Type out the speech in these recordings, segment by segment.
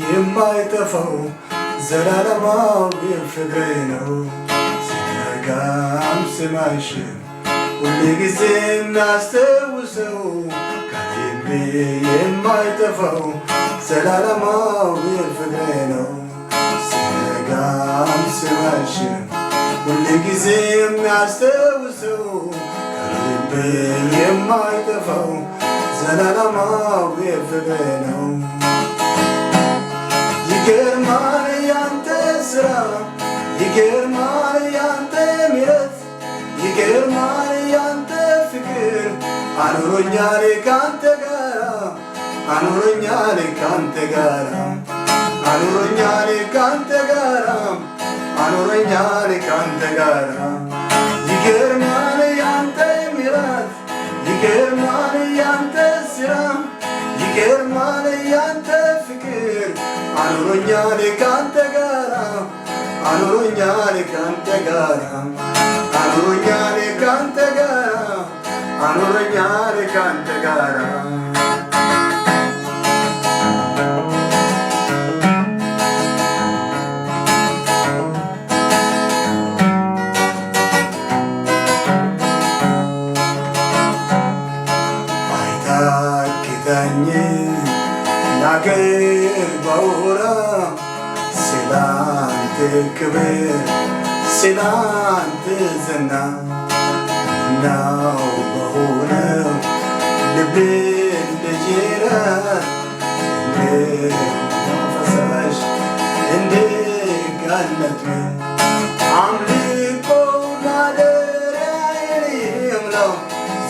የማይጠፋው ዘላለማዊ ፍቅሬ ነው ሲነጋም ሲመሽ ሁልጊዜ የሚያስታውሰው ከልቤ የማይጠፋው ዘላለማዊ ፍቅሬ ነው ሲነጋም ሲመሽ ሁልጊዜ የሚያስታውሰው ከልቤ የማይጠፋው ዘላለማዊ ፍቅሬ ነው ይገርማል ያንተ ስራ ይገርማል ያንተ ምሕረት ይገርማል ያንተ ፍቅር አኖሮኛል ካንተ ጋራ አኖሮኛል ካንተ ጋራ አኖሮኛል ካንተ ጋራ አኖሮኛል ካንተ ጋራ ይገርማል ያንተ ምሕረት ይገርማል ያንተ ስራ ይገርማል ያንተ ፍቅር አኖሮኛል ካንተ ጋራ አኖሮኛል ካንተ ጋራ አኖሮኛል ካንተ ጋራ አኖሮኛል ካንተ ጋራ አይታክተኝ ናገር ባውራ ስላንተ ክብር ስላንተ ዝና ነው በሆነው ልቤ እንደጅረት ፈሳሽ እንደ ገነት አምልኮ ማደሪያዬን ይምላው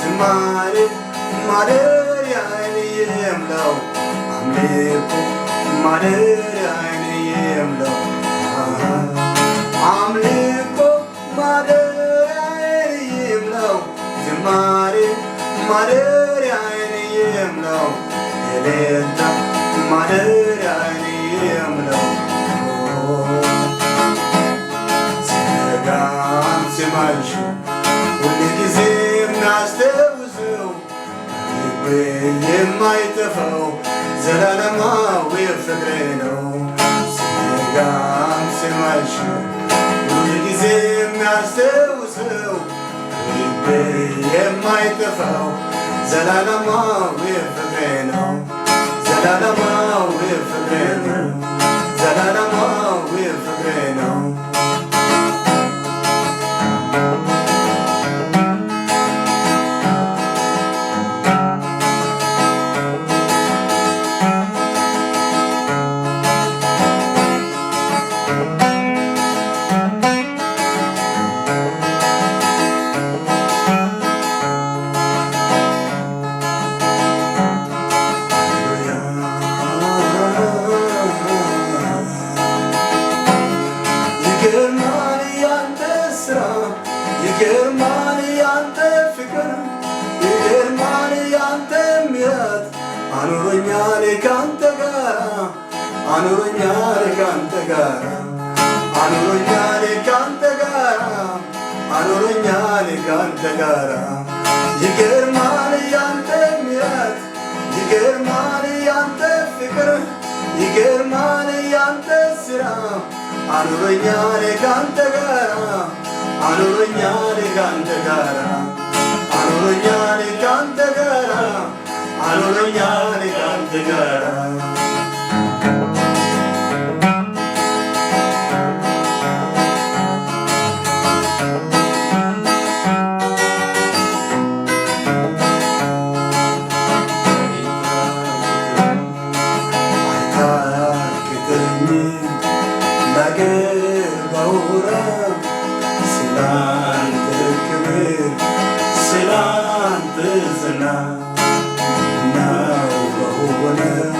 ዝማሬ ማደሪያዬን ይምላው አምልኮ ማደሪያዬን ይምላው አምልኮ ማደሪያዬን ይምላው ዝማሬ ማደሪያዬን ይምላው እልልታ ማደሪያዬን ይምላው ሲነጋም ሲመሽ ሁልጊዜ የሚያስታውሰው ልቤ የማይጠፋው ዘላለማዊ ፍቅሬ ነው ሲነጋም ሲመሽ ሁልጊዜ የሚያስታውሰው ልቤ የማይጠፋው ዘላለማዊ ፍቅሬ ነው ዘላለማዊ ፍቅሬ ነው ዘላለማዊ ፍቅሬ ነው ይገርማል ያንተ ስራ ይገርማል ያንተ ፍቅር ይገርማል ያንተ ምሕረት አኖሮኛል ካንተ ጋራ አኖሮኛል ካንተ ጋራ አኖሮኛል ካንተ ጋራ አኖሮኛል ካንተ ጋራ ይገርማል ያንተ ምሕረት ይገርማል ያንተ ፍቅር ይገርማል ያንተ ስራ አኖሮኛል ካንተ ጋራ አኖሮኛል ካንተ ጋራ አኖሮኛል ካንተ ጋራ አኖሮኛል ካንተ ጋራ ስላንተ ክብር ስላንተ ዝና ነው በሆነው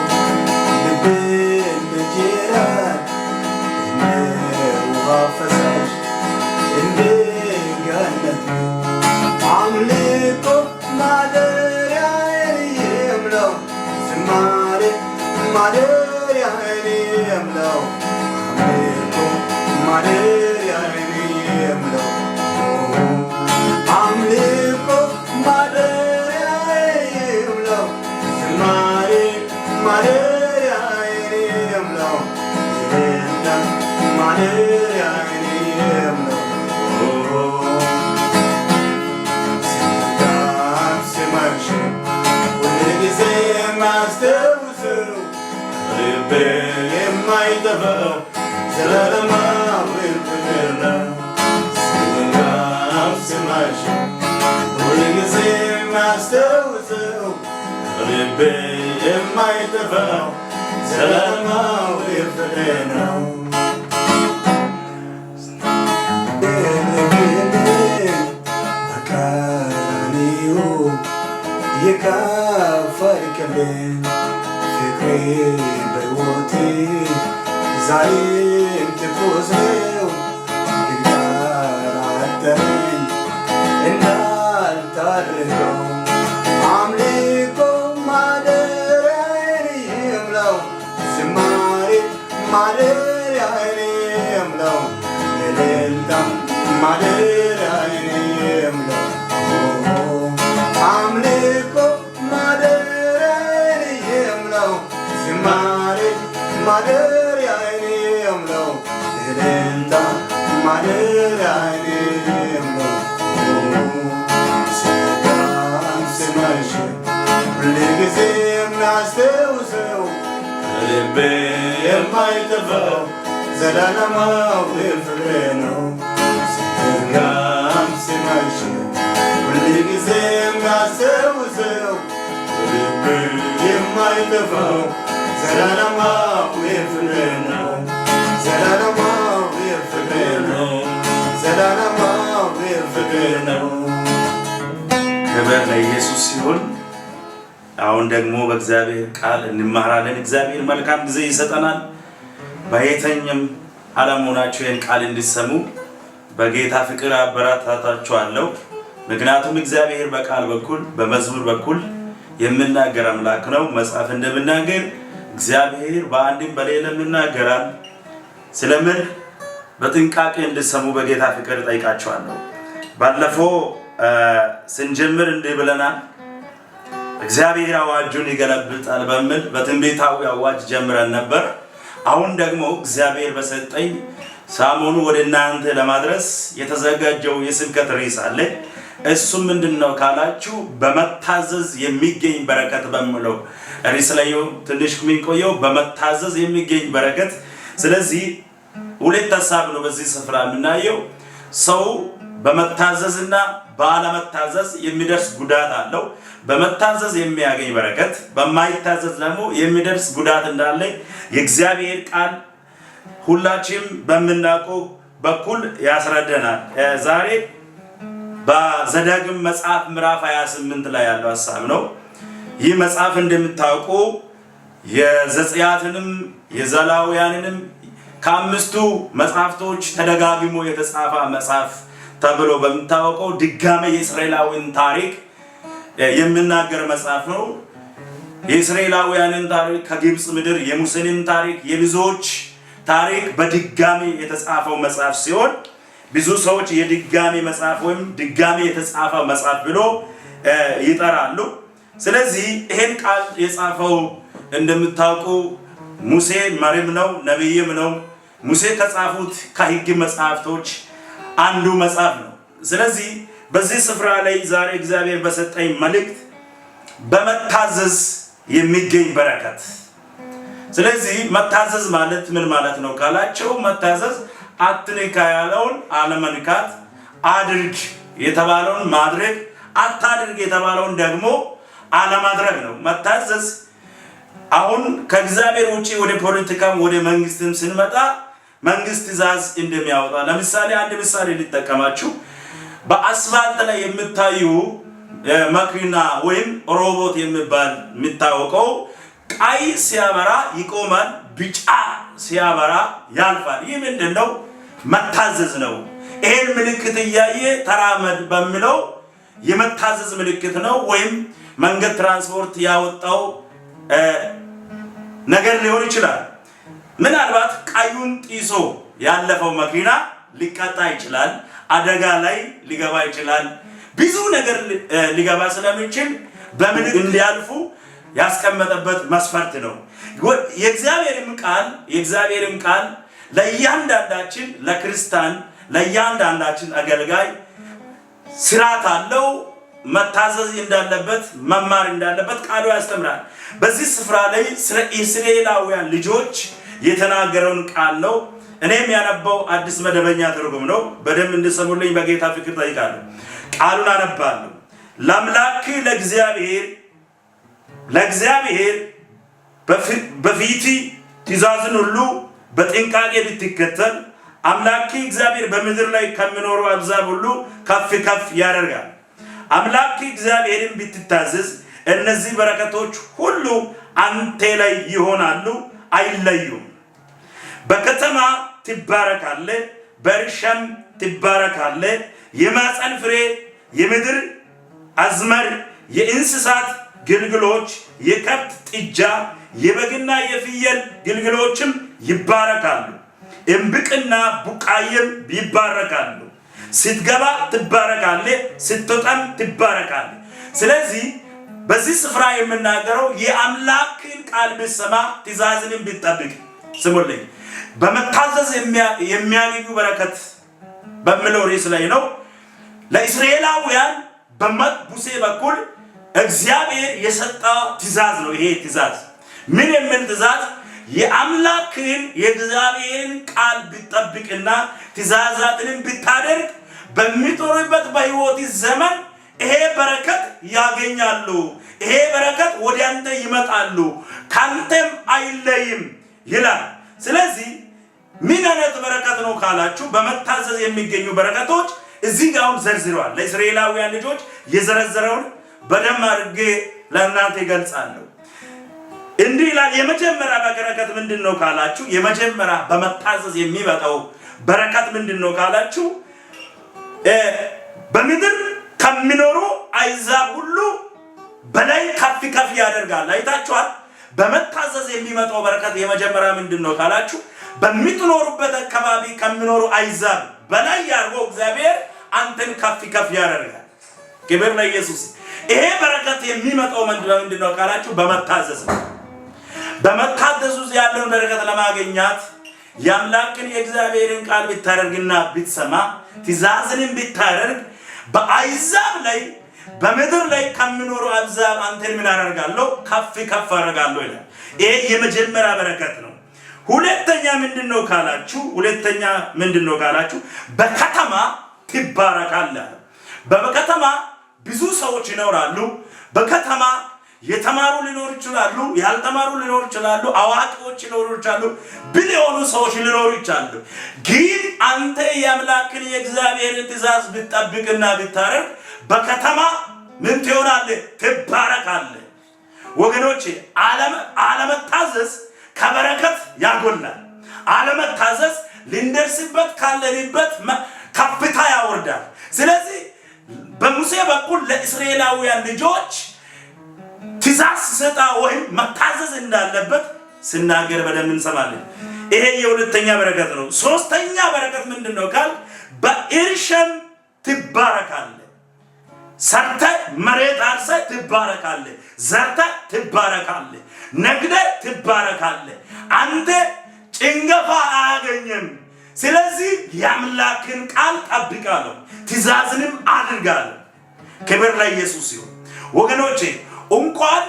ልቤ እንደጅረት ውሃ ፈሳሽ እንደ ገነት አምልኮ ማደሪያዬን የምለው ዝማሬ ማደሪያዬን የምለው አምልኮ ማደሪያዬን የምለው አምልኮ ማደሪያዬን የምለው ዝማሬ ማደሪያዬን የምለው የሌላ ማደሪያዬን የምለው ሲነጋም ሲመሽ ሁልጊዜ የማስታውሰው ልቤ የማይጠፋው ዘላለማዊ ፍቅር ነው። ሲነጋም ሲመሽ ሁልጊዜ የማስታውሰው ልቤ የማይጠፋው ዘላለማዊ ፍቅር ነው። በቀራንዮ የከፈልክልኝ ፍቅሬ በሕይወቴ ዛሬም ትኩስ ነው። ግንባራተኝ እንዳልታርቀው አምልኮ ማደሪያዬን የምለው ዝማሬ ማደሪያዬን የምለው የሌላ ማደሪያዬን የምለው አምልኮ ማደሪያዬን የምለው ዝማሬ ማደሪያዬን የምለው የሌላ ማደሪያዬን የምለው ሲነጋም ሲመሽ ሁልጊዜ የሚያስታውሰው ልቤ የማይጠፋው ዘላለማዊ ፍቅር ነው። ሲነጋም ሲመሽ ሁልጊዜ የሚያስታውሰው ልቤ የማይጠፋው ዘላለማዊ ፍቅር ነው። ዘላለማዊ ፍቅር ነው። ዘላለማዊ ፍቅር ነው። ክብር ለኢየሱስ ሲሆን አሁን ደግሞ በእግዚአብሔር ቃል እንማራለን። እግዚአብሔር መልካም ጊዜ ይሰጠናል። በየትኛውም ዓለም ሆናችሁ ይህን ቃል እንድትሰሙ በጌታ ፍቅር አበረታታችኋለሁ። ምክንያቱም እግዚአብሔር በቃል በኩል በመዝሙር በኩል የሚናገር አምላክ ነው። መጽሐፍ እንደምናገር እግዚአብሔር በአንድም በሌላም ይናገራል። ስለምን በጥንቃቄ እንድትሰሙ በጌታ ፍቅር ጠይቃችኋለሁ። ባለፈው ስንጀምር እንዲህ ብለናል። እግዚአብሔር አዋጁን ይገለብጣል በሚል በትንቢታዊ አዋጅ ጀምረን ነበር። አሁን ደግሞ እግዚአብሔር በሰጠኝ ሰሞኑ ወደ እናንተ ለማድረስ የተዘጋጀው የስብከት ርዕስ አለ። እሱም ምንድነው ካላችሁ በመታዘዝ የሚገኝ በረከት በሚለው ርዕስ ላይ ትንሽ የምንቆየው በመታዘዝ የሚገኝ በረከት። ስለዚህ ሁለት ሐሳብ ነው በዚህ ስፍራ የምናየው። ሰው በመታዘዝና ባለመታዘዝ የሚደርስ ጉዳት አለው። በመታዘዝ የሚያገኝ በረከት፣ በማይታዘዝ ደግሞ የሚደርስ ጉዳት እንዳለ የእግዚአብሔር ቃል ሁላችንም በምናውቀው በኩል ያስረዳናል። ዛሬ በዘዳግም መጽሐፍ ምዕራፍ 28 ላይ ያለው ሐሳብ ነው። ይህ መጽሐፍ እንደምታውቁ የዘጸአትንም የዘሌዋውያንንም ከአምስቱ መጽሐፍቶች ተደጋግሞ የተጻፈ መጽሐፍ ተብሎ በሚታወቀው ድጋሜ የእስራኤላውያን ታሪክ የሚናገር መጽሐፍ ነው። የእስራኤላውያንን ታሪክ ከግብፅ ምድር የሙሴንም ታሪክ የብዙዎች ታሪክ በድጋሜ የተጻፈው መጽሐፍ ሲሆን ብዙ ሰዎች የድጋሜ መጽሐፍ ወይም ድጋሜ የተጻፈ መጽሐፍ ብሎ ይጠራሉ። ስለዚህ ይሄን ቃል የጻፈው እንደምታውቁ ሙሴ መሪም ነው፣ ነብይም ነው። ሙሴ ከጻፉት ከሕግ መጽሐፍቶች አንዱ መጽሐፍ ነው። ስለዚህ በዚህ ስፍራ ላይ ዛሬ እግዚአብሔር በሰጠኝ መልእክት በመታዘዝ የሚገኝ በረከት። ስለዚህ መታዘዝ ማለት ምን ማለት ነው ካላቸው፣ መታዘዝ አትንካ ያለውን አለመንካት፣ አድርግ የተባለውን ማድረግ፣ አታድርግ የተባለውን ደግሞ አለማድረግ ነው መታዘዝ። አሁን ከእግዚአብሔር ውጪ ወደ ፖለቲካም ወደ መንግስትም ስንመጣ መንግስት ትእዛዝ እንደሚያወጣ ለምሳሌ አንድ ምሳሌ ልጠቀማችሁ። በአስፋልት ላይ የምታዩ መኪና ወይም ሮቦት የሚባል የሚታወቀው ቀይ ሲያበራ ይቆማል፣ ቢጫ ሲያበራ ያልፋል። ይህ ምንድነው? መታዘዝ ነው። ይሄን ምልክት እያየ ተራመድ በሚለው የመታዘዝ ምልክት ነው። ወይም መንገድ ትራንስፖርት ያወጣው ነገር ሊሆን ይችላል። ምናልባት ቀዩን ጢሶ ያለፈው መኪና ሊቀጣ ይችላል። አደጋ ላይ ሊገባ ይችላል። ብዙ ነገር ሊገባ ስለሚችል በምልክት እንዲያልፉ ያስቀመጠበት መስፈርት ነው። የእግዚአብሔርም ቃል ለእያንዳንዳችን ለክርስቲያን ለእያንዳንዳችን አገልጋይ ስርዓት አለው። መታዘዝ እንዳለበት መማር እንዳለበት ቃሉ ያስተምራል። በዚህ ስፍራ ላይ ስለ እስራኤላውያን ልጆች የተናገረውን ቃል ነው። እኔም ያነባው አዲስ መደበኛ ትርጉም ነው። በደንብ እንድሰሙልኝ በጌታ ፍቅር ጠይቃለሁ። ቃሉን አነባለሁ። ለአምላክ ለእግዚአብሔር በፊት ትእዛዝን ሁሉ በጥንቃቄ ብትከተል አምላክ እግዚአብሔር በምድር ላይ ከሚኖሩ አሕዛብ ሁሉ ከፍ ከፍ ያደርጋል። አምላክ እግዚአብሔርን ብትታዘዝ እነዚህ በረከቶች ሁሉ አንተ ላይ ይሆናሉ፣ አይለዩም። በከተማ ትባረካለህ፣ በእርሻም ትባረካለህ። የማፀን ፍሬ፣ የምድር አዝመር፣ የእንስሳት ግልገሎች፣ የከብት ጥጃ፣ የበግና የፍየል ግልገሎችም ይባረካሉ። እምብቅና ቡቃየም ይባረካሉ። ስትገባ ትባረካለህ፣ ስትወጣም ትባረካለህ። ስለዚህ በዚህ ስፍራ የምናገረው የአምላክን ቃል ብትሰማ ትእዛዝንም ብትጠብቅ፣ ስሙልኝ፣ በመታዘዝ የሚያገኙ በረከት በሚለው ርዕስ ላይ ነው። ለእስራኤላውያን በሙሴ በኩል እግዚአብሔር የሰጠ ትእዛዝ ነው። ይሄ ትእዛዝ ምን የሚል ትእዛዝ? የአምላክን የእግዚአብሔርን ቃል ብትጠብቅና ትእዛዛትንም ብታደርግ በሚጦሩበት በሕይወት ዘመን ይሄ በረከት ያገኛሉ። ይሄ በረከት ወደ አንተ ይመጣሉ፣ ካንተም አይለይም ይላል። ስለዚህ ምን አይነት በረከት ነው ካላችሁ፣ በመታዘዝ የሚገኙ በረከቶች እዚህ ጋር ዘርዝረዋል። ለእስራኤላውያን ልጆች የዘረዘረውን በደንብ አድርጌ ለእናንተ ይገልጻለሁ። እንዲህ ይላል። የመጀመሪያ በረከት ምንድን ነው ካላችሁ፣ የመጀመሪያ በመታዘዝ የሚመጣው በረከት ምንድን ነው ካላችሁ፣ በምድር ከሚኖሩ አሕዛብ ሁሉ በላይ ከፍ ከፍ ያደርጋል። አይታችኋል። በመታዘዝ የሚመጣው በረከት የመጀመሪያ ምንድን ነው ካላችሁ፣ በምትኖሩበት አካባቢ ከሚኖሩ አሕዛብ በላይ ያርጎ እግዚአብሔር አንተን ከፍ ከፍ ያደርጋል። ክብር ለኢየሱስ። ይሄ በረከት የሚመጣው ምንድን ነው ካላችሁ፣ በመታዘዝ ነው። በመታዘዝ ያለውን በረከት ለማግኘት የአምላክን የእግዚአብሔርን ቃል ብታደርግና ብትሰማ ትእዛዝንም ብታደርግ በአሕዛብ ላይ በምድር ላይ ከሚኖሩ አሕዛብ አንተን ምን አደርጋለሁ? ከፍ ከፍ አደርጋለሁ ይላል። ይሄ የመጀመሪያ በረከት ነው። ሁለተኛ ምንድነው ካላችሁ በከተማ ትባረካለህ። በከተማ ብዙ ሰዎች ይኖራሉ። በከተማ የተማሩ ሊኖሩ ይችላሉ፣ ያልተማሩ ሊኖሩ ይችላሉ፣ አዋቂዎች ሊኖሩ ይችላሉ፣ ብልህ የሆኑ ሰዎች ሊኖሩ ይችላሉ። ግን አንተ የአምላክን የእግዚአብሔርን ትእዛዝ ብትጠብቅና ብታደርግ በከተማ ምን ትሆናለህ? ትባረካለህ። ወገኖቼ አለመታዘዝ ከበረከት ያጎላል። አለመታዘዝ ልንደርስበት ካለንበት ከፍታ ያወርዳል። ስለዚህ በሙሴ በኩል ለእስራኤላውያን ልጆች ትእዛዝ ሲሰጣ ወይም መታዘዝ እንዳለበት ሲናገር በደንብ እንሰማለን። ይሄ የሁለተኛ በረከት ነው። ሶስተኛ በረከት ምንድነው ካል በእርሻም ትባረካለህ። ሰርተህ መሬት አርሰህ ትባረካለህ። ዘርተህ ትባረካለህ። ነግደህ ትባረካለህ። አንተ ጭንገፋ አያገኘም። ስለዚህ የአምላክን ቃል ጠብቃለሁ፣ ትእዛዝንም አድርጋለሁ። ክብር ለኢየሱስ ይሁን። ወገኖቼ እንኳን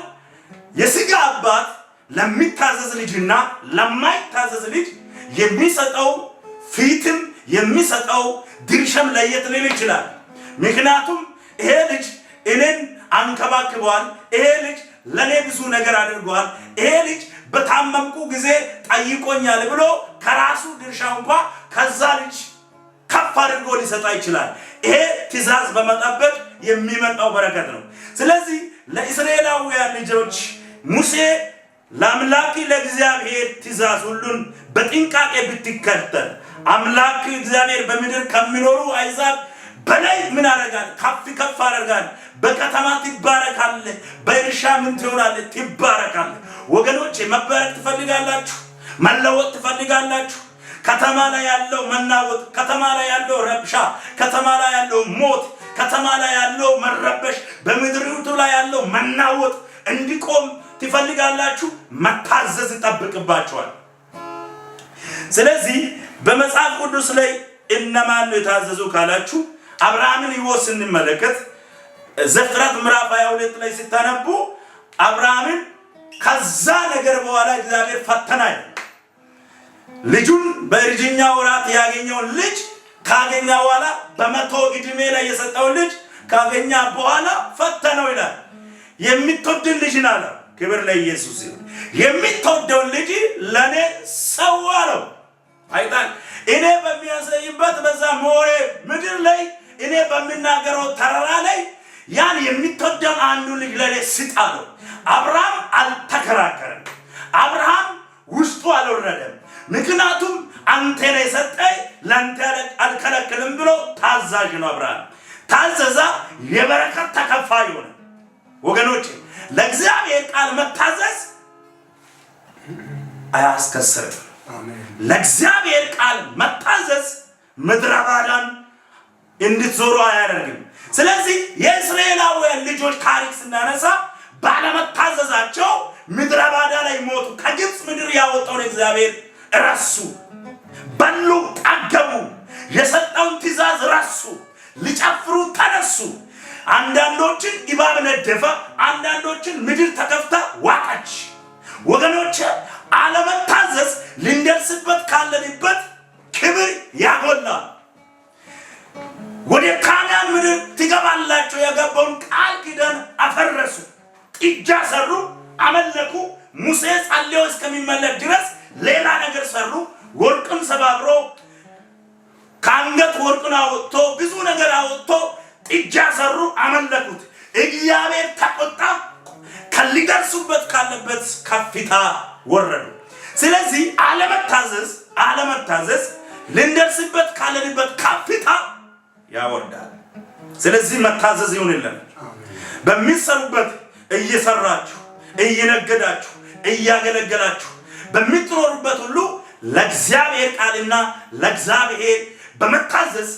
የሥጋ አባት ለሚታዘዝ ልጅና ለማይታዘዝ ልጅ የሚሰጠው ፊትም የሚሰጠው ድርሻም ለየት ሊል ይችላል። ምክንያቱም ይሄ ልጅ እኔን አንከባክቧል፣ ይሄ ልጅ ለኔ ብዙ ነገር አድርጓል፣ ይሄ ልጅ በታመምኩ ጊዜ ጠይቆኛል ብሎ ከራሱ ድርሻ እንኳን ከዛ ልጅ ከፍ አድርጎ ሊሰጣ ይችላል። ይሄ ትእዛዝ በመጠበቅ የሚመጣው በረከት ነው። ስለዚህ ለእስራኤላውያን ልጆች ሙሴ ለአምላክ ለእግዚአብሔር ትእዛዝ ሁሉን በጥንቃቄ ብትከተል አምላክ እግዚአብሔር በምድር ከሚኖሩ አሕዛብ በላይ ምን አደርጋል? ከፍ አደርጋል። በከተማ ትባረካለህ፣ በእርሻ ምን ትሆናለህ? ትባረካለህ። ወገኖቼ መባረክ ትፈልጋላችሁ? መለወጥ ትፈልጋላችሁ? ከተማ ላይ ያለው መናወጥ፣ ከተማ ላይ ያለው ረብሻ፣ ከተማ ላይ ያለው ሞት፣ ከተማ ላይ ያለው መረበሽ፣ በምድሪቱ ላይ ያለው መናወጥ እንዲቆም ትፈልጋላችሁ? መታዘዝ ይጠብቅባችኋል። ስለዚህ በመጽሐፍ ቅዱስ ላይ እነማን ነው የታዘዙ ካላችሁ አብርሃምን ሕይወት ስንመለከት ዘፍጥረት ምዕራፍ 22 ላይ ስታነቡ አብርሃምን ከዛ ነገር በኋላ እግዚአብሔር ፈተናል። ልጁን በእርጅና ወራት ያገኘውን ልጅ ካገኘ በኋላ በመቶ ዕድሜ ላይ የሰጠውን ልጅ ካገኘ በኋላ ፈተነው ይላል። የምትወደውን ልጅ አለ። ክብር ለኢየሱስ ይሁን። የምትወደውን ልጅ ለኔ ሰው አለው። አይታል እኔ በሚያሳይበት በዛ ሞሬ ምድር ላይ እኔ በሚናገረው ተራራ ላይ ያን የምትወደውን አንዱ ልጅ ለኔ ስጥ አለው። አብርሃም አልተከራከረም። አብርሃም ውስጡ አልወረደም። ምክንያቱም አንተ ነህ የሰጠኝ ለአንተ አልከለክልም ብሎ ታዛዥ ነው። አብርሃም ታዘዛ፣ የበረከት ተከፋይ ሆነ። ወገኖች ለእግዚአብሔር ቃል መታዘዝ አያስከስርም። ለእግዚአብሔር ቃል መታዘዝ ምድረ ባዳን እንድትዞሩ አያደርግም። ስለዚህ የእስራኤላውያን ልጆች ታሪክ ስናነሳ ባለመታዘዛቸው ምድረ ባዳ ላይ ሞቱ። ከግብፅ ምድር ያወጣውን እግዚአብሔር ረሱ፣ በሉ፣ ጠገቡ። የሰጠውን ትእዛዝ ረሱ፣ ሊጨፍሩ ተነሱ። አንዳንዶችን እባብ ነደፈ፣ አንዳንዶችን ምድር ተከፍታ ዋጠች። ወገኖች አለመታዘዝ ልንደርስበት ካለንበት ክብር ያጎላል። ወደ ካናን ምድር ትገባላችሁ የገባውን ቃል ኪዳን አፈረሱ፣ ጥጃ ሰሩ፣ አመለኩ። ሙሴ ጸልዮ እስከሚመለክ ድረስ ሌላ ነገር ሰሩ። ወርቅን ሰባብሮ ከአንገት ወርቅን አወጥቶ ብዙ ነገር አወጥቶ ጥጃ ሰሩ፣ አመለኩት። እግዚአብሔር ተቆጣ። ከሊደርሱበት ካለበት ከፍታ ወረዱ። ስለዚህ አለመታዘዝ ልንደርስበት ካለንበት ከፍታ ያወርዳል። ስለዚህ መታዘዝ ይሁንልን። በሚሰሩበት እየሰራችሁ እየነገዳችሁ እያገለገላችሁ በምትኖሩበት ሁሉ ለእግዚአብሔር ቃልና ለእግዚአብሔር በመታዘዝ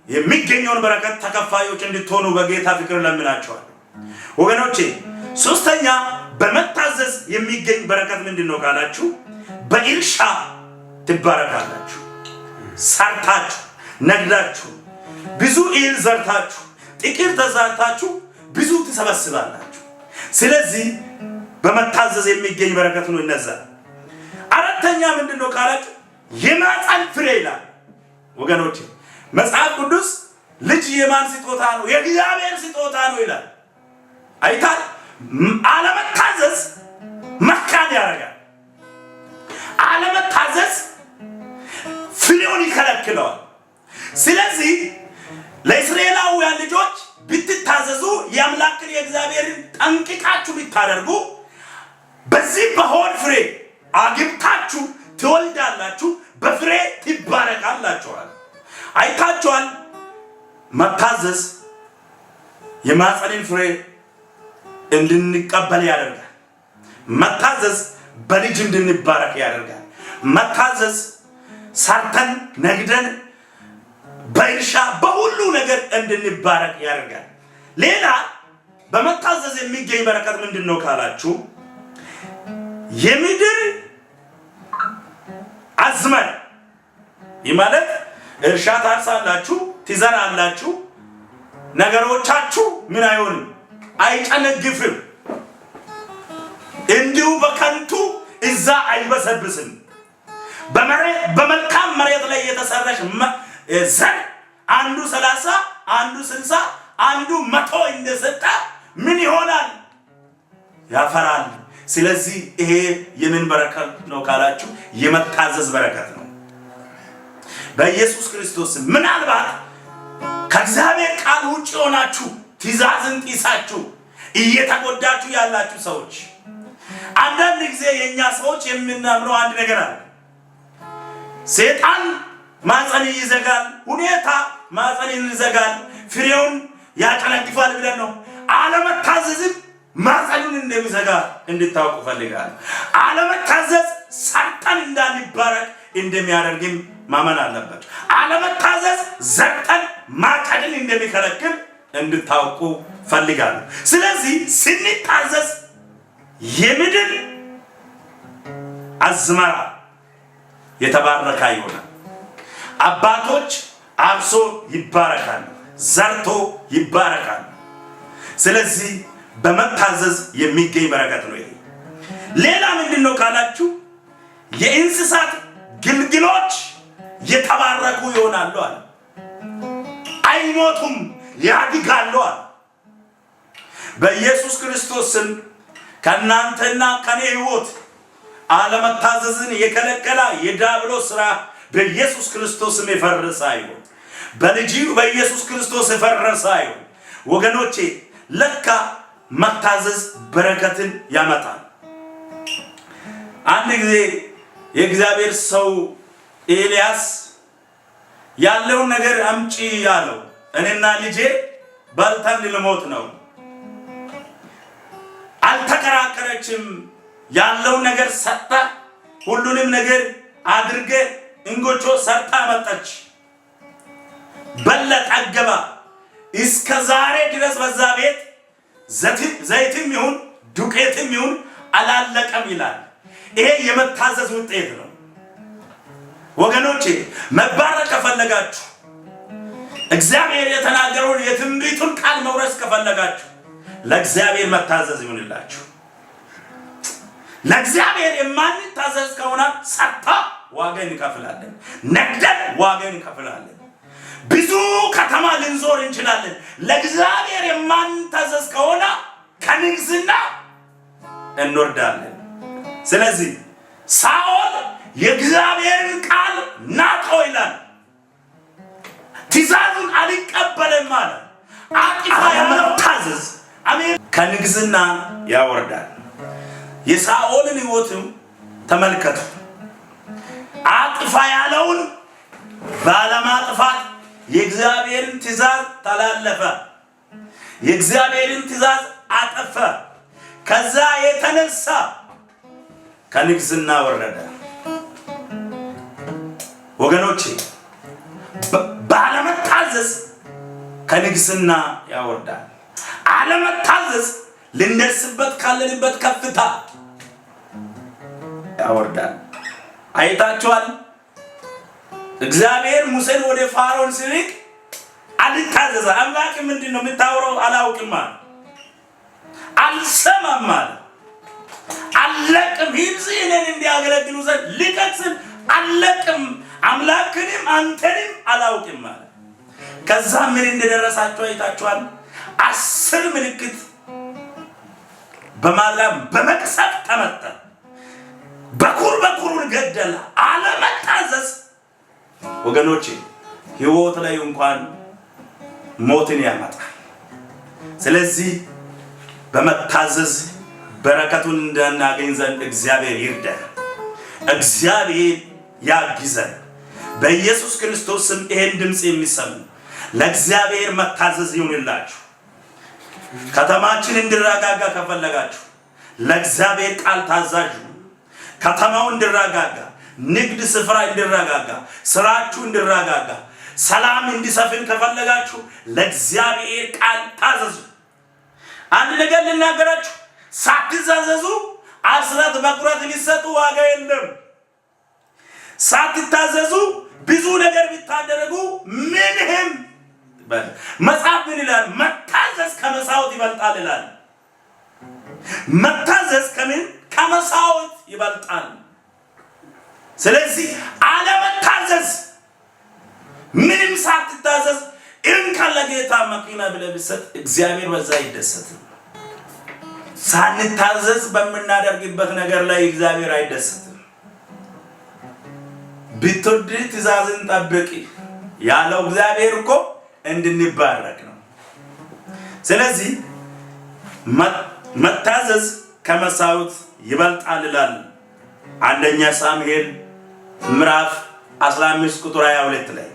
የሚገኘውን በረከት ተከፋዮች እንድትሆኑ በጌታ ፍቅር ለምናችኋል። ወገኖቼ ሶስተኛ በመታዘዝ የሚገኝ በረከት ምንድነው ካላችሁ በእርሻ ትባረካላችሁ። ሰርታችሁ ነግዳችሁ ብዙ እህል ዘርታችሁ ጥቂት ተዛርታችሁ ብዙ ትሰበስባላችሁ። ስለዚህ በመታዘዝ የሚገኝ በረከት ነው እነዛ። አራተኛ ምንድነው ካላችሁ የማፀን ፍሬ ይላል። ወገኖቼ መጽሐፍ ቅዱስ ልጅ የማን ስጦታ ነው? የእግዚአብሔር ስጦታ ነው ይላል። አይታል አለመታዘዝ መካን ያደርጋል። አለመታዘዝ ፍሬውን ይከለክለዋል። ስለዚህ ለእስራኤላውያን ልጆች ብትታዘዙ የአምላክን የእግዚአብሔርን ጠንቅቃችሁ ብታደርጉ በዚህ በሆድ ፍሬ አግብታችሁ ትወልዳላችሁ፣ በፍሬ ትባረካላችኋል። አይታችኋል። መታዘዝ የማፀንን ፍሬ እንድንቀበል ያደርጋል። መታዘዝ በልጅ እንድንባረክ ያደርጋል። መታዘዝ ሰርተን ነግደን በእርሻ በሁሉ ነገር እንድንባረክ ያደርጋል። ሌላ በመታዘዝ የሚገኝ በረከት ምንድነው ካላችሁ የምድር አዝመራ። ይህ ማለት እርሻ ታርሳላችሁ፣ ትዘራላችሁ፣ ነገሮቻችሁ ምን አይሆንም፣ አይጨነግፍም፣ እንዲሁ በከንቱ እዛ አይበሰብስም። በመልካም መሬት ላይ የተሰራሽ ዘር አንዱ 30 አንዱ 60 አንዱ 100 እንደሰጣ ምን ይሆናል? ያፈራል። ስለዚህ ይሄ የምን በረከት ነው ካላችሁ የመታዘዝ በረከት ነው። በኢየሱስ ክርስቶስ ምናልባት ከእግዚአብሔር ቃል ውጭ ሆናችሁ ትእዛዝን ጢሳችሁ እየተጎዳችሁ ያላችሁ ሰዎች አንዳንድ ጊዜ የኛ ሰዎች የምናምነው አንድ ነገር አለ። ሰይጣን ማፀን ይዘጋል፣ ሁኔታ ማፀን ይዘጋል፣ ፍሬውን ያጨነግፋል ብለን ነው። አለመታዘዝም ማፀኑን እንደሚዘጋ እንድታውቁ ፈልጋለሁ። አለመታዘዝ ሰርተን እንዳንባረክ እንደሚያደርግም ማመን አለባችሁ። አለመታዘዝ ዘርተን ማጨድን እንደሚከለክል እንድታውቁ ፈልጋለሁ። ስለዚህ ስንታዘዝ የምድር አዝመራ የተባረከ ይሆናል። አባቶች አርሶ ይባረካሉ፣ ዘርቶ ይባረካሉ። ስለዚህ በመታዘዝ የሚገኝ በረከት ነው ይሄ። ሌላ ምንድነው ካላችሁ የእንስሳት ግልገሎች የተባረኩ ይሆናሉ አለ። አይሞቱም፣ ያድጋሉ አለ። በኢየሱስ ክርስቶስ ስም ከናንተና ከኔ ሕይወት አለመታዘዝን የከለከለ የዲያብሎስ ሥራ በኢየሱስ ክርስቶስ ስም የፈረሰ ይሁን። በልጁ በኢየሱስ ክርስቶስ የፈረሰ ይሁን። ወገኖቼ ለካ መታዘዝ በረከትን ያመጣል። አንድ ጊዜ የእግዚአብሔር ሰው ኤልያስ ያለውን ነገር አምጪ ያለው እኔና ልጄ በልተን ልንሞት ነው። አልተከራከረችም። ያለውን ነገር ሰጣ። ሁሉንም ነገር አድርገ እንጎቾ ሰርታ መጣች። በለ ጠገባ። እስከ ዛሬ ድረስ በዛ ቤት ዘይትም ይሁን ዱቄትም ይሁን አላለቀም ይላል። ይሄ የመታዘዝ ውጤት ነው። ወገኖቼ መባረክ ከፈለጋችሁ እግዚአብሔር የተናገረውን የትንቢቱን ቃል መውረስ ከፈለጋችሁ ለእግዚአብሔር መታዘዝ ይሁንላችሁ። ለእግዚአብሔር የማንታዘዝ ከሆነ ሰርታ ዋጋ እንከፍላለን፣ ነግደን ዋጋ እንከፍላለን። ብዙ ከተማ ልንዞር እንችላለን። ለእግዚአብሔር የማንታዘዝ ከሆነ ከንግስና እንወርዳለን። ስለዚህ ሳኦል የእግዚአብሔርን ቃል ናቀው ይላል። ትእዛዙን አልቀበልም ማለት አጥፋ ያለመታዘዝ አሜን ከንግስና ያወርዳል። የሳኦልን ሕይወትም ተመልከቱ። አጥፋ ያለውን ባለማጥፋት የእግዚአብሔርን ትእዛዝ ተላለፈ። የእግዚአብሔርን ትእዛዝ አጠፈ። ከዛ የተነሳ ከንግስና ወረደ። ወገኖቼ ባለመታዘዝ ከንግስና ያወርዳል። አለመታዘዝ ልንደርስበት ካለንበት ከፍታ ያወርዳል። አይታችኋል። እግዚአብሔር ሙሴን ወደ ፋርዖን ሲልክ አልታዘዘ። አምላክ ምንድነው የምታወራው አላውቅም አለ። አልሰማም አለ። አለቅም ሂድ እኔን እንዲያገለግሉ ዘንድ ልቀቅስን አለቅም አምላክንም አንተንም አላውቅም አለ። ከዛ ምን እንደደረሳቸው አይታችኋል። 10 ምልክት በማላም በመቅሰፍ ተመታ። በኩሩን ገደለ። አለመታዘዝ ወገኖቼ ሕይወት ላይ እንኳን ሞትን ያመጣል። ስለዚህ በመታዘዝ በረከቱን እንዳናገኝ ዘንድ እግዚአብሔር ይርዳል። እግዚአብሔር ያግዘን። በኢየሱስ ክርስቶስ ስም ይሄን ድምጽ የሚሰሙ ለእግዚአብሔር መታዘዝ ይሁንላችሁ። ከተማችን እንዲረጋጋ ከፈለጋችሁ ለእግዚአብሔር ቃል ታዛዡ። ከተማው እንዲረጋጋ፣ ንግድ ስፍራ እንዲረጋጋ፣ ስራችሁ እንዲረጋጋ፣ ሰላም እንዲሰፍን ከፈለጋችሁ ለእግዚአብሔር ቃል ታዘዙ። አንድ ነገር ልናገራችሁ፣ ሳትታዘዙ አስራት በኩራት ሊሰጡ ዋጋ የለም። ሳትታዘዙ ብዙ ነገር ቢታደርጉ ምንም መጽሐፍ ምን ይላል? መታዘዝ ከመሳውት ይበልጣል ይላል። መታዘዝ ከመሳውት ይበልጣል። ስለዚህ አለመታዘዝ ምንም ሳትታዘዝ እንካን ለጌታ መኪና ብለህ ብትሰጥ እግዚአብሔር በዛ አይደሰትም። ሳንታዘዝ በምናደርግበት ነገር ላይ እግዚአብሔር አይደሰትም። ብትወድ ትእዛዝን ጠብቂ ያለው እግዚአብሔር እኮ እንድንባረክ ነው። ስለዚህ መታዘዝ ከመሳውት ይበልጣል ይላል አንደኛ ሳሙኤል ምዕራፍ 15 ቁጥር 22 ላይ።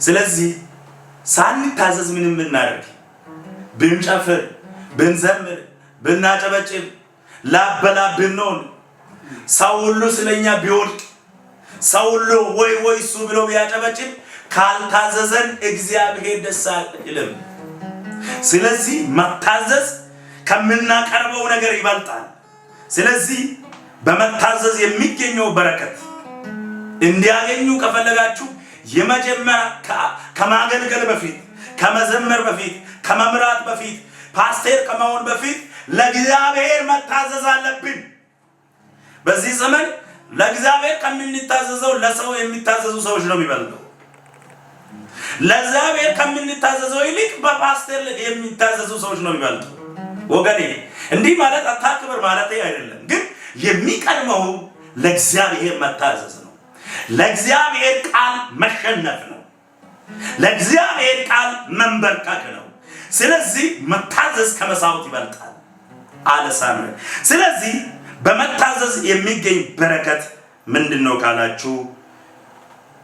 ስለዚህ ሳንታዘዝ ምንም ብናደርግ ብንጨፍር፣ ብንዘምር፣ ብናጨበጭብ፣ ላበላ ብንሆን፣ ሰው ሁሉ ስለኛ ቢወድቅ፣ ሰው ሁሉ ወይ ወይ እሱ ብሎ ቢያጨበጭብ ካልታዘዘን እግዚአብሔር ደስ አይልም። ስለዚህ መታዘዝ ከምናቀርበው ነገር ይበልጣል። ስለዚህ በመታዘዝ የሚገኘው በረከት እንዲያገኙ ከፈለጋችሁ የመጀመሪያ ከማገልገል በፊት፣ ከመዘመር በፊት፣ ከመምራት በፊት፣ ፓስተር ከመሆን በፊት ለእግዚአብሔር መታዘዝ አለብን። በዚህ ዘመን ለእግዚአብሔር ከምንታዘዘው ለሰው የሚታዘዙ ሰዎች ነው የሚበልጠው። ለእግዚአብሔር ከምንታዘዘው ይልቅ በፓስተር የሚታዘዙ ሰዎች ነው የሚበልጠው። ወገኔ እንዲህ ማለት አታክብር ማለት አይደለም፣ ግን የሚቀድመው ለእግዚአብሔር መታዘዝ ነው። ለእግዚአብሔር ቃል መሸነፍ ነው። ለእግዚአብሔር ቃል መንበርከክ ነው። ስለዚህ መታዘዝ ከመሳውት ይበልጣል አለ ሳሙኤል። ስለዚህ በመታዘዝ የሚገኝ በረከት ምንድነው ካላችሁ፣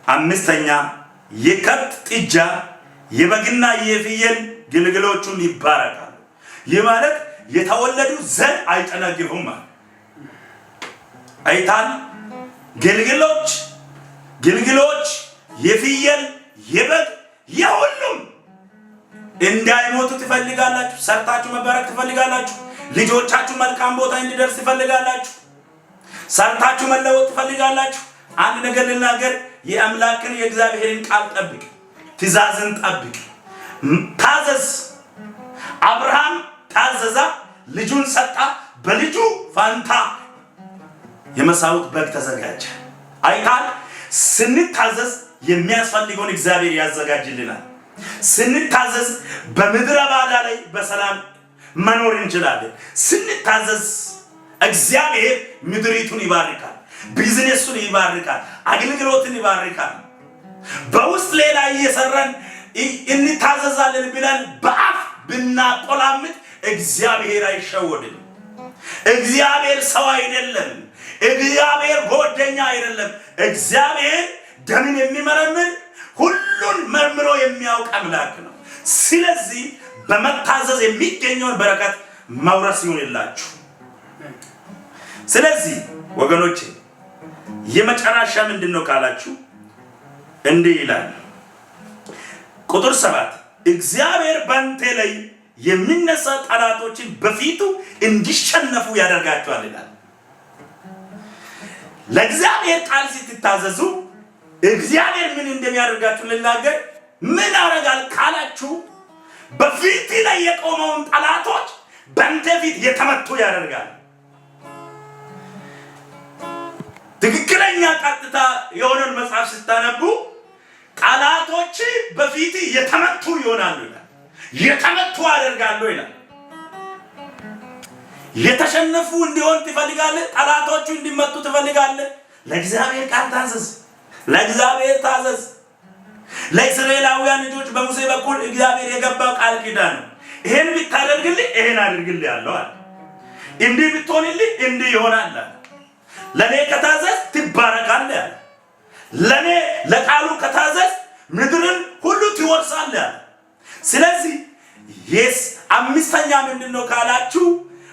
አምስተኛ የከብት ጥጃ የበግና የፍየል ግልገሎቹን ይባረካሉ። ይህ ማለት የተወለዱ ዘር አይጨነግፉም። አይታል ግልገሎች የፍየል የበግ የሁሉም እንዳይሞቱ ትፈልጋላችሁ። ሰርታችሁ መባረክ ትፈልጋላችሁ። ልጆቻችሁ መልካም ቦታ እንዲደርስ ትፈልጋላችሁ። ሰርታችሁ መለወጥ ትፈልጋላችሁ። አንድ ነገር ልናገር፣ የአምላክን የእግዚአብሔርን ቃል ጠብቅ፣ ትእዛዝን ጠብቅ፣ ታዘዝ። አብርሃም ታዘዛ፣ ልጁን ሰጣ። በልጁ ፋንታ የመሳውት በግ ተዘጋጀ። አይታል ስንታዘዝ የሚያስፈልገውን እግዚአብሔር ያዘጋጅልናል። ስንታዘዝ በምድረ ባዳ ላይ በሰላም መኖር እንችላለን። ስንታዘዝ እግዚአብሔር ምድሪቱን ይባርካል፣ ቢዝነሱን ይባርካል፣ አገልግሎትን ይባርካል። በውስጥ ሌላ እየሰራን እንታዘዛለን ብለን በአፍ ብናቆላምጥ እግዚአብሔር አይሸወድም። እግዚአብሔር ሰው አይደለም። እግዚአብሔር ጓደኛ አይደለም። እግዚአብሔር ደምን የሚመረምር ሁሉን መርምሮ የሚያውቅ አምላክ ነው። ስለዚህ በመታዘዝ የሚገኘውን በረከት መውረስ ይሁንላችሁ። ስለዚህ ወገኖቼ የመጨረሻ ምንድነው ካላችሁ እንዲህ ይላል ቁጥር 7 እግዚአብሔር በአንተ ላይ የሚነሳ ጠላቶችን በፊቱ እንዲሸነፉ ያደርጋቸዋል ይላል። ለእግዚአብሔር ቃል ስትታዘዙ እግዚአብሔር ምን እንደሚያደርጋችሁ ልናገር። ምን ያደርጋል ካላችሁ በፊት ላይ የቆመውን ጠላቶች በአንተ ፊት የተመቱ ያደርጋል። ትክክለኛ ቀጥታ የሆነን መጽሐፍ ስታነቡ ጠላቶች በፊት የተመቱ ይሆናሉ ይላል። የተመቱ ያደርጋሉ ይላል። የተሸነፉ እንዲሆን ትፈልጋለህ? ጠላቶቹ እንዲመቱ ትፈልጋለህ? ለእግዚአብሔር ቃል ታዘዝ። ለእግዚአብሔር ታዘዝ። ለእስራኤላውያን ልጆች በሙሴ በኩል እግዚአብሔር የገባው ቃል ኪዳን ነው። ይሄን ብታደርግልኝ ይሄን አድርግልህ ያለው አለ። እንዲህ ብትሆንልኝ እንዲህ ይሆናል። ለኔ ከታዘዝ ትባረካለህ አለ። ለኔ ለቃሉ ከታዘዝ ምድርን ሁሉ ትወርሳለህ አለ። ስለዚህ አምስተኛ ምንድነው ካላችሁ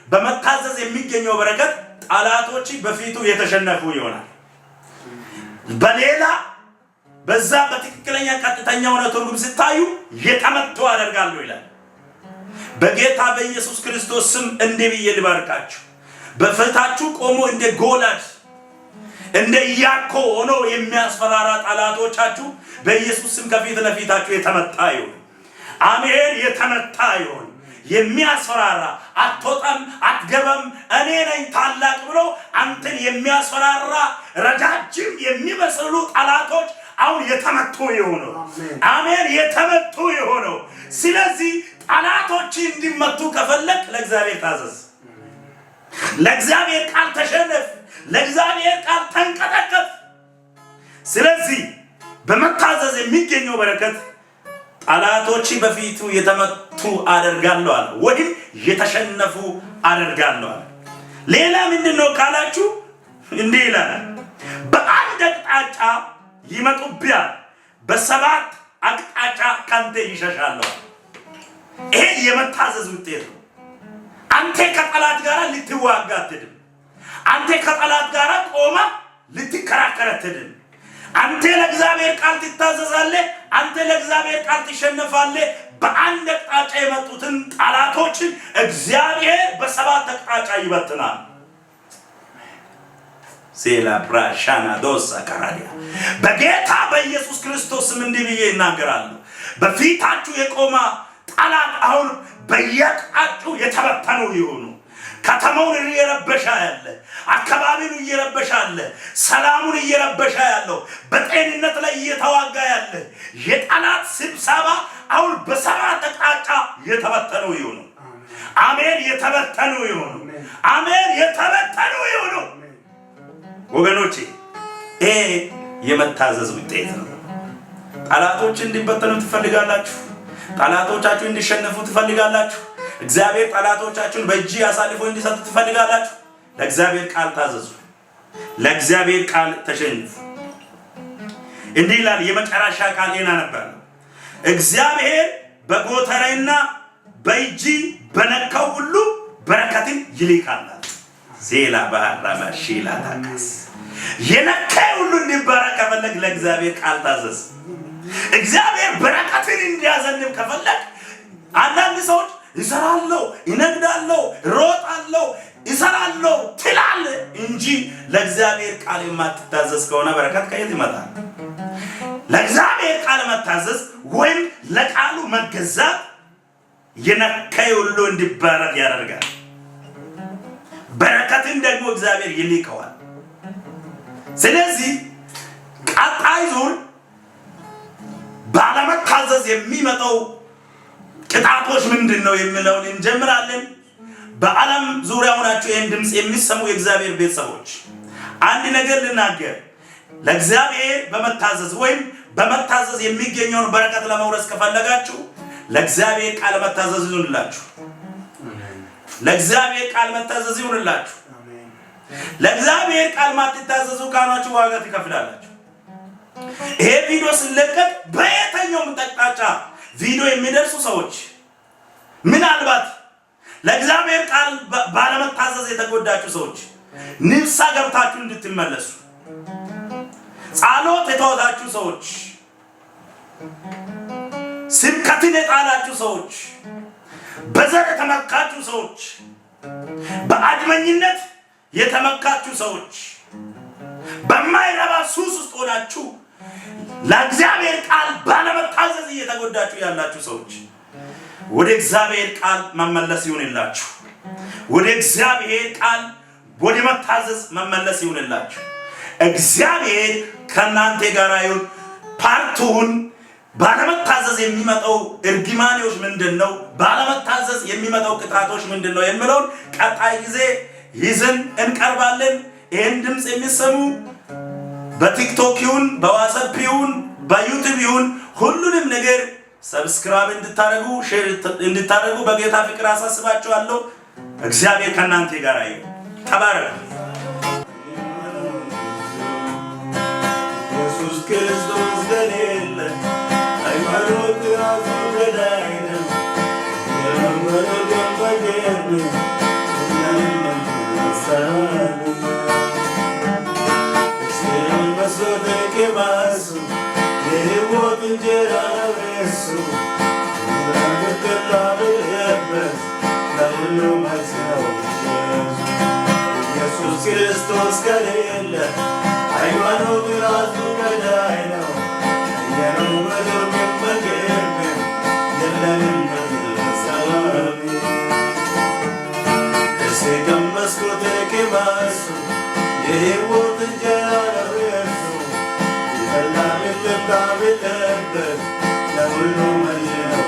በመታዘዝ የሚገኘው በረከት ጠላቶች በፊቱ የተሸነፉ ይሆናል። በሌላ በዛ በትክክለኛ ቀጥተኛው ትርጉም ስታዩ የተመቱ አደርጋለሁ ይላል። በጌታ በኢየሱስ ክርስቶስ ስም እንዲህ ብዬ ልባርካችሁ። በፊታችሁ ቆሞ እንደ ጎላድ እንደ ኢያኮ ሆኖ የሚያስፈራራ ጠላቶቻችሁ በኢየሱስ ስም ከፊት ለፊታችሁ የተመታ ይሁን። አሜን። የተመታ ይሁን። የሚያስፈራራ አትወጣም፣ አትገባም፣ እኔ ነኝ ታላቅ ብሎ አንተን የሚያስፈራራ ረጃጅም የሚመስሉ ጠላቶች አሁን የተመቱ ይሆነው። አሜን። የተመቱ ይሆነው። ስለዚህ ጠላቶች እንዲመቱ ከፈለክ ለእግዚአብሔር ታዘዝ። ለእግዚአብሔር ቃል ተሸነፍ። ለእግዚአብሔር ቃል ተንቀጠቀጥ። ስለዚህ በመታዘዝ የሚገኘው በረከት ጠላቶች በፊቱ የተመቱ አደርጋለሁ አለ፣ ወይም የተሸነፉ አደርጋለሁ አለ። ሌላ ምንድነው ካላችሁ እንዲህ ይላል፣ በአንድ አቅጣጫ ይመጡብኛል፣ በሰባት አቅጣጫ ካንተ ይሸሻሉ። ይሄ የመታዘዝ ውጤት ነው። አንተ ከጠላት ጋር ልትዋጋ አትድም። አንተ ከጠላት ጋር ቆማ ልትከራከር አትድም። አንተ ለእግዚአብሔር ቃል ትታዘዛለህ። አንተ ለእግዚአብሔር ቃል ትሸነፋለህ። በአንድ አቅጣጫ የመጡትን ጠላቶችን እግዚአብሔር በሰባት አቅጣጫ ይበትናል። ሴላ ብራሻና ዶሳ ካራዲያ በጌታ በኢየሱስ ክርስቶስ ስም እንዲህ ብዬ እናገራለሁ። በፊታችሁ የቆማ ጠላት አሁን በየአቅጣጫው የተበተኑ ይሁኑ። ከተማውን እየረበሻ ያለ፣ አካባቢውን እየረበሻ ያለ፣ ሰላሙን እየረበሻ ያለው፣ በጤንነት ላይ እየተዋጋ ያለ የጠላት ስብሰባ አሁን በሰባት አቅጣጫ የተበተኑ ይሁኑ። አሜን። የተበተኑ ይሁኑ። አሜን። የተበተኑ ይሁኑ። ወገኖቼ ይሄ የመታዘዝ ውጤት ነው። ጠላቶች እንዲበተኑ ትፈልጋላችሁ? ጠላቶቻችሁ እንዲሸነፉ ትፈልጋላችሁ? እግዚአብሔር ጠላቶቻችሁን በእጅ አሳልፎ እንዲሰጥ ትፈልጋላችሁ? ለእግዚአብሔር ቃል ታዘዙ። ለእግዚአብሔር ቃል ተሸንፉ። እንዲህ ይላል የመጨረሻ ቃሌና ነበር፣ እግዚአብሔር በጎተራይና በእጅ በነካው ሁሉ በረከትን ይልካል። ዜላ ባህራማ ሺላ ታካስ የነካው ሁሉ እንዲባረክ ከፈለግ ለእግዚአብሔር ቃል ታዘዝ። እግዚአብሔር በረከትን እንዲያዘንብ ከፈለግ አንዳንድ ሰዎች ይሰራለሁ፣ ይነግዳለሁ፣ ሮጣለሁ፣ ይሰራለሁ ትላለህ እንጂ ለእግዚአብሔር ቃል የማትታዘዝ ከሆነ በረከት ከየት ይመጣል? ለእግዚአብሔር ቃል መታዘዝ ወይም ለቃሉ መገዛት የነካው ሁሉ እንዲባረክ ያደርጋል። በረከትን ደግሞ እግዚአብሔር ይልከዋል። ስለዚህ ቀጣይ ዙር ባለመታዘዝ የሚመጣው ቅጣቶች ምንድነው የሚለውን እንጀምራለን። በዓለም ዙሪያ ሆናችሁ ይህን ድምፅ የሚሰሙ የእግዚአብሔር ቤተሰቦች አንድ ነገር ልናገር። ለእግዚአብሔር በመታዘዝ ወይም በመታዘዝ የሚገኘውን በረከት ለመውረስ ከፈለጋችሁ ለእግዚአብሔር ቃል መታዘዝ ይሁንላችሁ። ለእግዚአብሔር ቃል መታዘዝ ይሁንላችሁ። ለእግዚአብሔር ቃል ማትታዘዙ ካናችሁ ዋጋ ትከፍላላችሁ። ይሄ ቪዲዮ ሲለቀቅ በየትኛውም አቅጣጫ ቪዲዮ የሚደርሱ ሰዎች ምናልባት ለእግዚአብሔር ቃል ባለመታዘዝ የተጎዳችሁ ሰዎች ንስሐ ገብታችሁ እንድትመለሱ፣ ጸሎት የተወታችሁ ሰዎች፣ ስብከትን የጣላችሁ ሰዎች፣ በዘር የተመካችሁ ሰዎች፣ በአድመኝነት የተመካችሁ ሰዎች፣ በማይረባ ሱስ ውስጥ ሆናችሁ ለእግዚአብሔር ቃል ባለመታዘዝ እየተጎዳችሁ ያላችሁ ሰዎች ወደ እግዚአብሔር ቃል መመለስ ይሁንላችሁ። ወደ እግዚአብሔር ቃል ወደ መታዘዝ መመለስ ይሁንላችሁ። እግዚአብሔር ከናንተ ጋር ይሁን። ፓርቱን ባለመታዘዝ የሚመጣው እርግማኔዎች ምንድነው? ባለመታዘዝ የሚመጣው ቅጣቶች ምንድነው የሚለውን ቀጣይ ጊዜ ይዘን እንቀርባለን። ይህን ድምፅ የሚሰሙ በቲክቶክ ይሁን በዋትስአፕ ይሁን በዩቲዩብ ይሁን ሁሉንም ነገር ሰብስክራይብ እንድታደርጉ ሼር እንድታደርጉ በጌታ ፍቅር አሳስባችኋለሁ። እግዚአብሔር ከናንተ ጋር ይሁን። ተባረክ። ኢየሱስ ክርስቶስ ገሌለ ሃይማኖት ራሱ ገዳይ ነው። ኢየሱስ ክርስቶስ ከሌለ ሃይማኖት ራሱ ገዳይ ነው። የነው ምድር መገርም የለንም ሰላም እስከ ቀመስኩት ከማሱ የሕይወት እንጀራ ነው የሱ ይበላል ልታበለበት ለሁሉ መልነው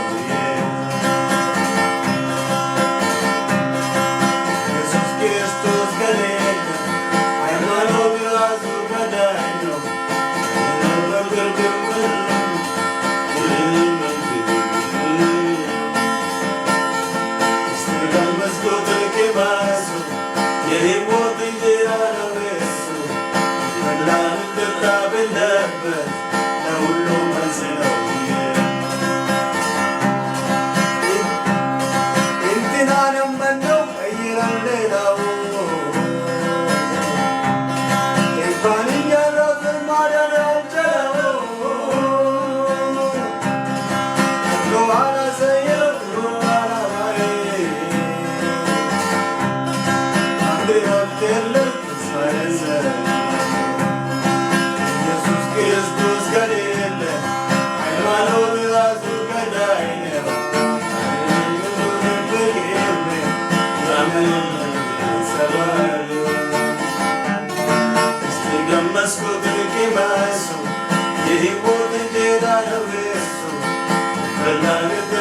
ኢየሱስ ክርስቶስ ከሌለ ሃይማኖት ራሱ ገዳይ ነው። ነው እሱ በእኛ ቤት